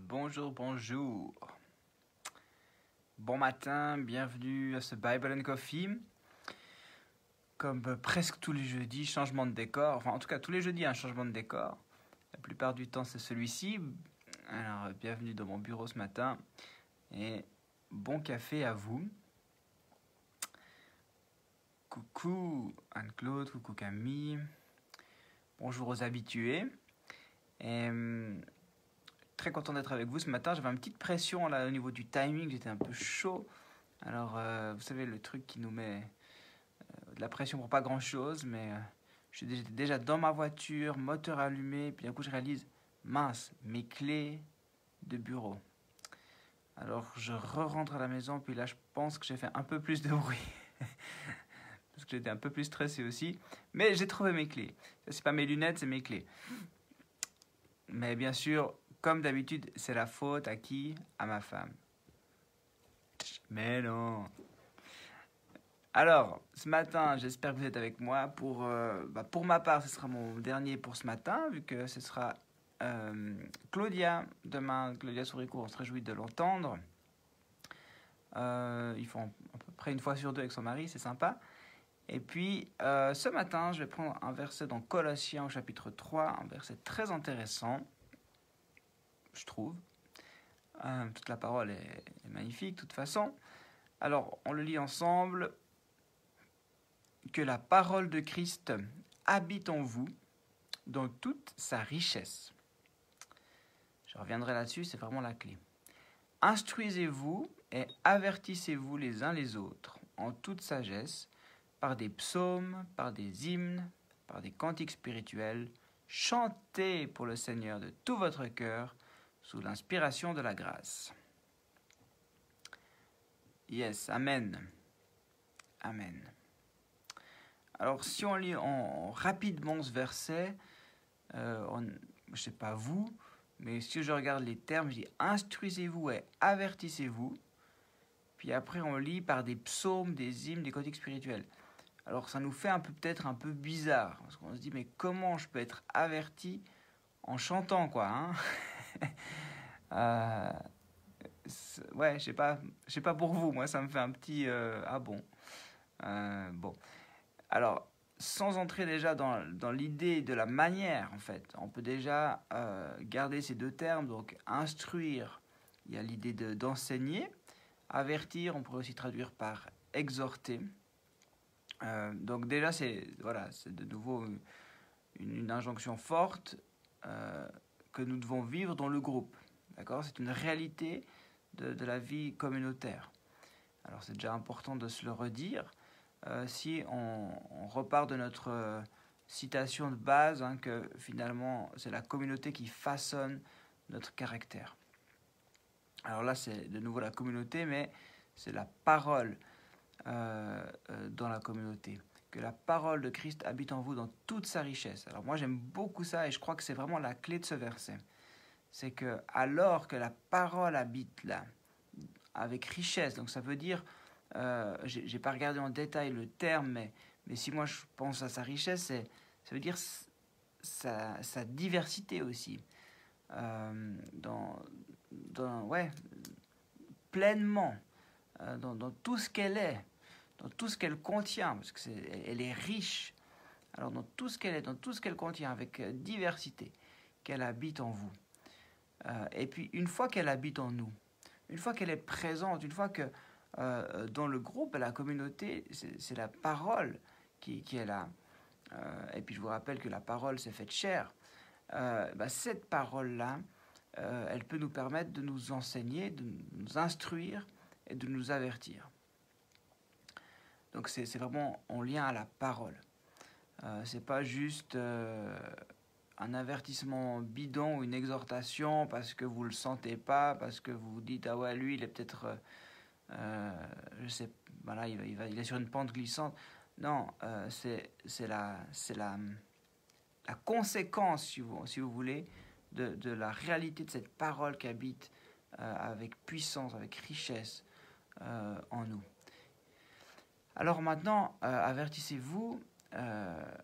Bonjour, bonjour. Bon matin, bienvenue à ce Bible and Coffee. Comme presque tous les jeudis, changement de décor. Enfin, en tout cas, tous les jeudis, un changement de décor. La plupart du temps, c'est celui-ci. Alors, bienvenue dans mon bureau ce matin. Et bon café à vous. Coucou Anne-Claude, coucou Camille. Bonjour aux habitués. Et très content d'être avec vous ce matin. J'avais une petite pression là au niveau du timing, j'étais un peu chaud. Alors, vous savez, le truc qui nous met de la pression pour pas grand chose, mais j'étais déjà dans ma voiture, moteur allumé, puis d'un coup je réalise, mince, mes clés de bureau. Alors je re-rentre à la maison, puis là je pense que j'ai fait un peu plus de bruit. Parce que j'étais un peu plus stressé aussi. Mais j'ai trouvé mes clés. Ça, c'est pas mes lunettes, c'est mes clés. Mais bien sûr, comme d'habitude, c'est la faute à qui? À ma femme. Mais non. Alors, ce matin, j'espère que vous êtes avec moi. Pour ma part, ce sera mon dernier pour ce matin, vu que ce sera Claudia. Demain, Claudia Souricourt, on se réjouit de l'entendre. Ils font à peu près une fois sur deux avec son mari, c'est sympa. Et puis, ce matin, je vais prendre un verset dans Colossiens au chapitre 3, un verset très intéressant, je trouve. Toute la parole est magnifique, de toute façon. Alors, on le lit ensemble. Que la parole de Christ habite en vous dans toute sa richesse. Je reviendrai là-dessus, c'est vraiment la clé. Instruisez-vous et avertissez-vous les uns les autres en toute sagesse, par des psaumes, par des hymnes, par des cantiques spirituels. Chantez pour le Seigneur de tout votre cœur, sous l'inspiration de la grâce. Yes, amen. Amen. Alors, si on lit rapidement ce verset, je ne sais pas vous, mais si je regarde les termes, je dis « Instruisez-vous et avertissez-vous ». Puis après, on lit par des psaumes, des hymnes, des cantiques spirituels. Alors, ça nous fait peut-être un peu bizarre, parce qu'on se dit « Mais comment je peux être averti en chantant, quoi hein ?» Ouais, je sais pas pour vous, moi, ça me fait un petit « Ah bon ?» Bon. Alors, sans entrer déjà dans l'idée de la manière, en fait, on peut déjà garder ces deux termes. Donc, instruire, il y a l'idée d'enseigner. Avertir, on pourrait aussi traduire par exhorter. Donc déjà, c'est de nouveau une injonction forte que nous devons vivre dans le groupe. D'accord ? C'est une réalité de la vie communautaire. Alors, c'est déjà important de se le redire. Si on repart de notre citation de base, que finalement c'est la communauté qui façonne notre caractère. Alors là, c'est de nouveau la communauté, mais c'est la parole dans la communauté. Que la parole de Christ habite en vous dans toute sa richesse. Alors moi, j'aime beaucoup ça et je crois que c'est vraiment la clé de ce verset. C'est que alors que la parole habite là, avec richesse, donc ça veut dire... j'ai pas regardé en détail le terme, mais si moi je pense à sa richesse, ça veut dire sa diversité aussi. Pleinement, dans tout ce qu'elle est, dans tout ce qu'elle contient, parce qu'elle est riche. Alors dans tout ce qu'elle est, dans tout ce qu'elle contient, avec diversité, qu'elle habite en vous. Et puis une fois qu'elle habite en nous, une fois qu'elle est présente, une fois que dans le groupe, la communauté, c'est la parole qui est là. Et puis je vous rappelle que la parole s'est faite chair. Cette parole-là, elle peut nous permettre de nous enseigner, de nous instruire et de nous avertir. Donc c'est vraiment en lien à la parole. C'est pas juste un avertissement bidon ou une exhortation parce que vous le sentez pas, parce que vous vous dites ah ouais lui il est peut-être je sais, voilà, il est sur une pente glissante. Non, c'est la conséquence, si vous voulez, de la réalité de cette parole qui habite avec puissance, avec richesse en nous. Alors maintenant, avertissez-vous,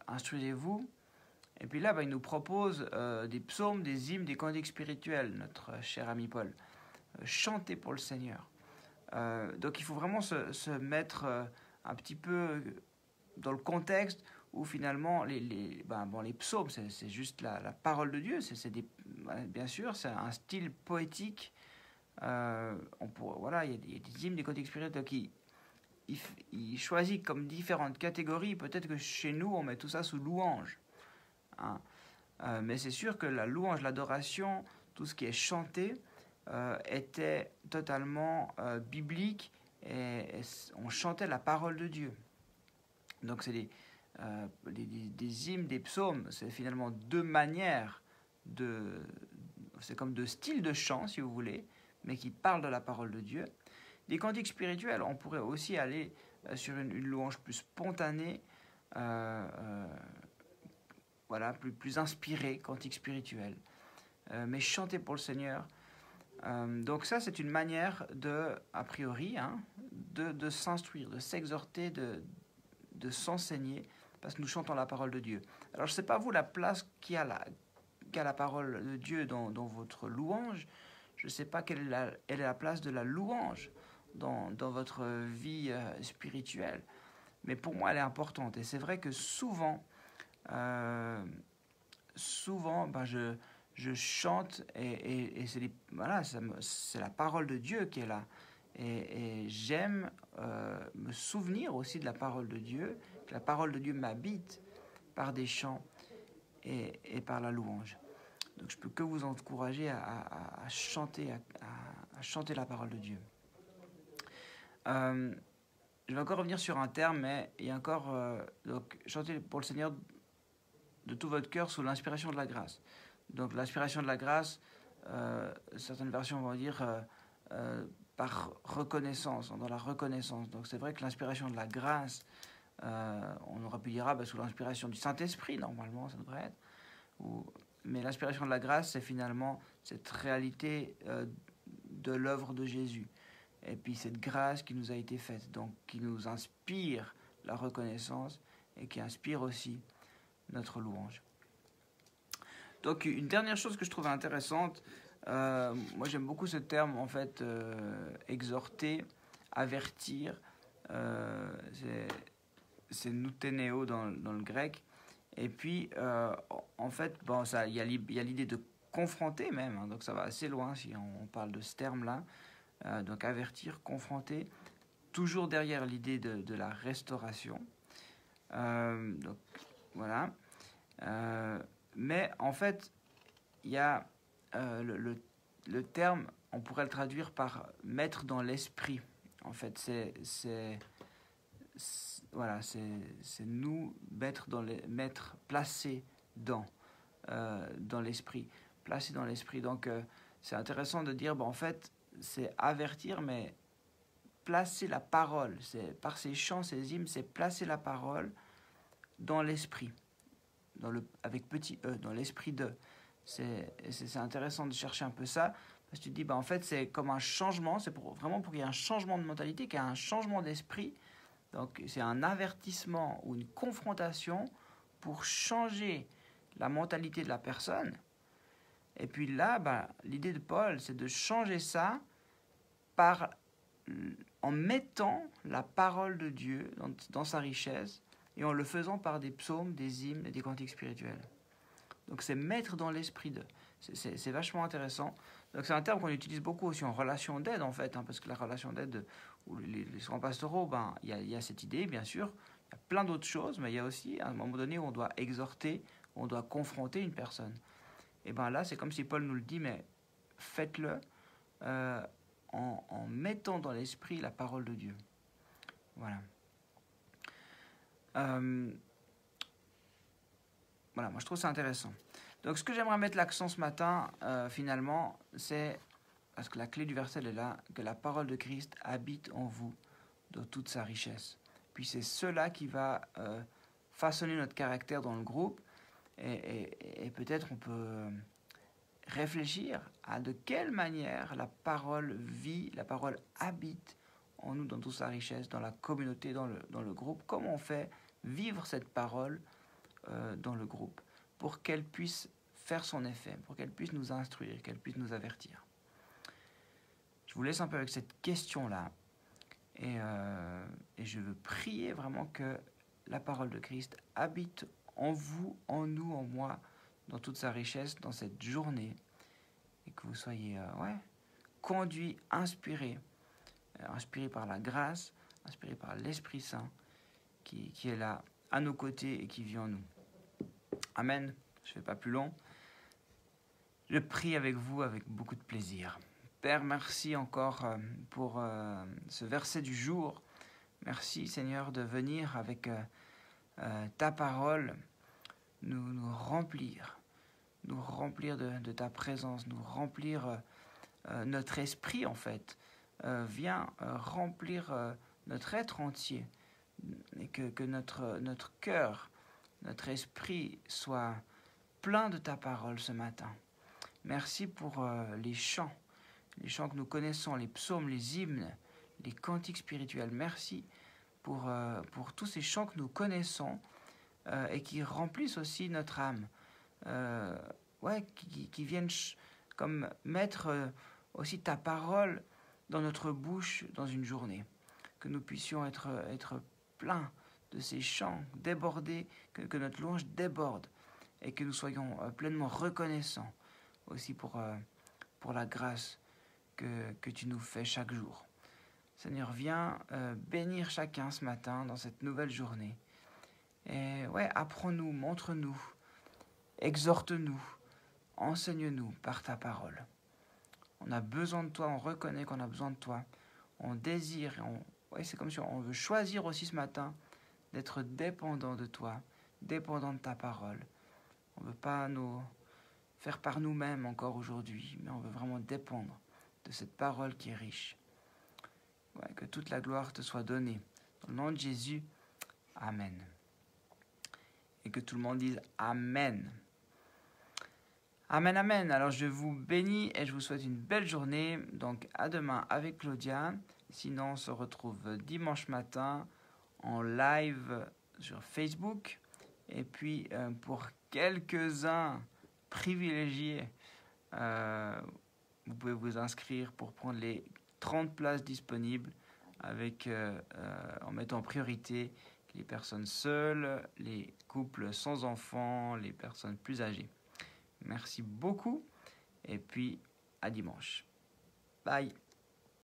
instruisez-vous. Et puis là, il nous propose des psaumes, des hymnes, des cantiques spirituels, notre cher ami Paul. Chanter pour le Seigneur. Donc il faut vraiment se mettre un petit peu dans le contexte où finalement les psaumes, c'est juste la parole de Dieu. Bien sûr, c'est un style poétique. Voilà, il y a des hymnes, des cantiques spirituels qui il choisit comme différentes catégories. Peut-être que chez nous, on met tout ça sous louange. Hein. Mais c'est sûr que la louange, l'adoration, tout ce qui est chanté, était totalement biblique et on chantait la parole de Dieu. Donc c'est des hymnes, des psaumes, c'est finalement deux manières c'est comme deux styles de chant si vous voulez, mais qui parlent de la parole de Dieu. Des cantiques spirituels, on pourrait aussi aller sur une louange plus spontanée, voilà, plus inspirée, cantique spirituel, mais chanter pour le Seigneur. Donc ça, c'est une manière a priori, de s'instruire, de s'exhorter, de s'enseigner, parce que nous chantons la parole de Dieu. Alors je ne sais pas vous la place qu'a la parole de Dieu dans votre louange. Je ne sais pas quelle est la place de la louange dans votre vie spirituelle. Mais pour moi, elle est importante. Et c'est vrai que souvent, je chante et c'est la parole de Dieu qui est là. Et j'aime me souvenir aussi de la parole de Dieu, que la parole de Dieu m'habite par des chants et par la louange. Donc je peux que vous encourager à chanter, à chanter la parole de Dieu. Je vais encore revenir sur un terme, mais il y a encore donc chanter pour le Seigneur de tout votre cœur sous l'inspiration de la grâce. Donc l'inspiration de la grâce, certaines versions vont dire par reconnaissance, dans la reconnaissance. Donc c'est vrai que l'inspiration de la grâce, on aurait pu dire sous l'inspiration du Saint-Esprit, normalement ça devrait être. Mais l'inspiration de la grâce, c'est finalement cette réalité de l'œuvre de Jésus. Et puis cette grâce qui nous a été faite, donc qui nous inspire la reconnaissance et qui inspire aussi notre louange. Donc une dernière chose que je trouve intéressante, moi j'aime beaucoup ce terme en fait, exhorter, avertir, c'est nouténéo dans le grec. Et puis en fait, il y a l'idée de confronter même, donc ça va assez loin si on parle de ce terme-là. Donc avertir, confronter, toujours derrière l'idée de la restauration. Donc voilà. Mais en fait, il y a le terme, on pourrait le traduire par mettre dans l'esprit. En fait, c'est nous placer dans l'esprit. Placer dans l'esprit. Donc c'est intéressant de dire, en fait, c'est avertir, mais placer la parole. C'est par ces chants, ces hymnes, c'est placer la parole dans l'esprit, avec petit e, dans l'esprit de. C'est intéressant de chercher un peu ça, parce que tu te dis, en fait, c'est comme un changement, c'est vraiment pour qu'il y ait un changement de mentalité, qu'il y ait un changement d'esprit. Donc, c'est un avertissement ou une confrontation pour changer la mentalité de la personne. Et puis là, l'idée de Paul, c'est de changer ça en mettant la parole de Dieu dans sa richesse et en le faisant par des psaumes, des hymnes et des cantiques spirituels. Donc c'est mettre dans l'esprit de. C'est vachement intéressant. Donc c'est un terme qu'on utilise beaucoup aussi en relation d'aide en fait, parce que la relation d'aide ou les soins pastoraux, il y a cette idée bien sûr, il y a plein d'autres choses, mais il y a aussi à un moment donné où on doit exhorter, on doit confronter une personne. Et là c'est comme si Paul nous le dit, mais faites-le en mettant dans l'esprit la parole de Dieu. Voilà. Voilà, moi je trouve ça intéressant. Donc ce que j'aimerais mettre l'accent ce matin, finalement, c'est, parce que la clé du verset est là, que la parole de Christ habite en vous dans toute sa richesse. Puis c'est cela qui va façonner notre caractère dans le groupe, et peut-être on peut réfléchir à de quelle manière la parole vit, la parole habite en nous dans toute sa richesse, dans la communauté, dans le groupe. Comment on fait vivre cette parole dans le groupe. pour qu'elle puisse faire son effet, pour qu'elle puisse nous instruire, qu'elle puisse nous avertir. Je vous laisse un peu avec cette question-là. Et je veux prier vraiment que la parole de Christ habite en vous, en nous, en moi, dans toute sa richesse, dans cette journée. Et que vous soyez conduits, inspirés par la grâce, inspirés par l'Esprit Saint qui est là, à nos côtés et qui vit en nous. Amen. Je ne fais pas plus long. Je prie avec vous avec beaucoup de plaisir. Père, merci encore pour ce verset du jour. Merci Seigneur de venir avec ta parole nous remplir de ta présence, nous remplir notre esprit en fait. Viens remplir notre être entier et que notre cœur, notre esprit soit plein de ta parole ce matin. Merci pour les chants que nous connaissons, les psaumes, les hymnes, les cantiques spirituels. Merci pour tous ces chants que nous connaissons et qui remplissent aussi notre âme. Qui viennent comme mettre aussi ta parole dans notre bouche dans une journée. Que nous puissions être pleins de ces chants, débordés, que notre louange déborde et que nous soyons pleinement reconnaissants aussi pour la grâce que tu nous fais chaque jour. Seigneur, viens bénir chacun ce matin dans cette nouvelle journée. Et apprends-nous, montre-nous, exhorte-nous, enseigne-nous par ta parole. On a besoin de toi, on reconnaît qu'on a besoin de toi. On désire, c'est comme si on veut choisir aussi ce matin d'être dépendant de toi, dépendant de ta parole. On ne veut pas nous faire par nous-mêmes encore aujourd'hui, mais on veut vraiment dépendre de cette parole qui est riche. Que toute la gloire te soit donnée. Dans le nom de Jésus, Amen. Et que tout le monde dise Amen. Amen, Amen. Alors je vous bénis et je vous souhaite une belle journée. Donc à demain avec Claudia. Sinon on se retrouve dimanche matin en live sur Facebook. Et puis pour quelques-uns privilégiés, vous pouvez vous inscrire pour prendre les 30 places disponibles en mettant en priorité les personnes seules, les couples sans enfants, les personnes plus âgées. Merci beaucoup et puis à dimanche. Bye.